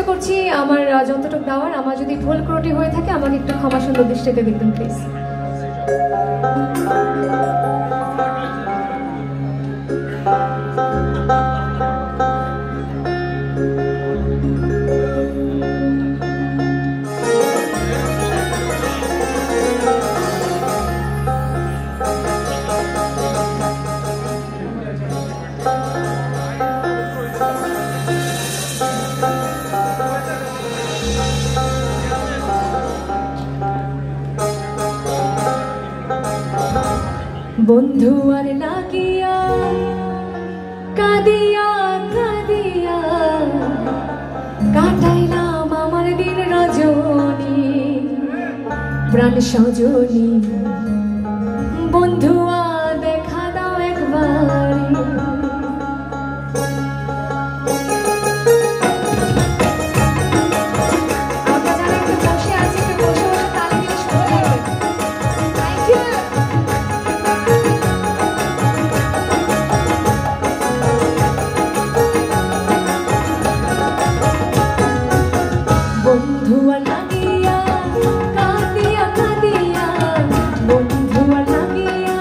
করছি আমার যতটুকু দেওয়ার, আমার যদি ভুল ত্রুটি হয়ে থাকে আমাকে একটু ক্ষমা সুন্দর দৃষ্টিতে দেখবেন প্লিজ। বন্ধু আর লাগিয়া কাঁদিয়া কাঁদিয়া কাটাইলাম আমার দিন রজনী, প্রাণ সজনী বন্ধু দেখা দাও একবার। বন্ধু লাগিয়া কাঁদিয়া কাঁদিয়া, বন্ধু লাগিয়া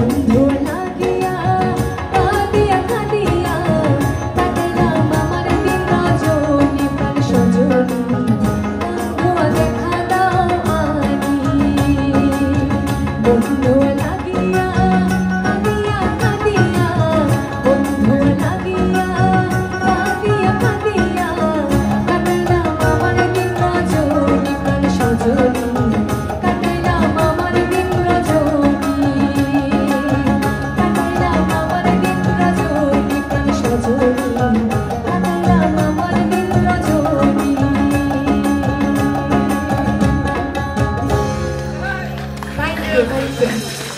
বন্ধু লাগিয়া কাঁদিয়া কাঁদিয়া কাটাইলাম আমার দিন রজনী প্রাণ সজনী বন্ধু দেখা দাও আনি বন্ধু লাগিয়া কাঁদিয়া কাঁদিয়া বন্ধু লাগিয়া কাঁদিয়া কাঁদিয়া কাটাইলাম আমার দিন রজনী প্রাণ সজনী কাটাইলাম আমার দিন রজনী কাটাইলাম আমার দিন রজনী প্রাণ সজনী কাটাইলাম আমার দিন রজনী। Thank you.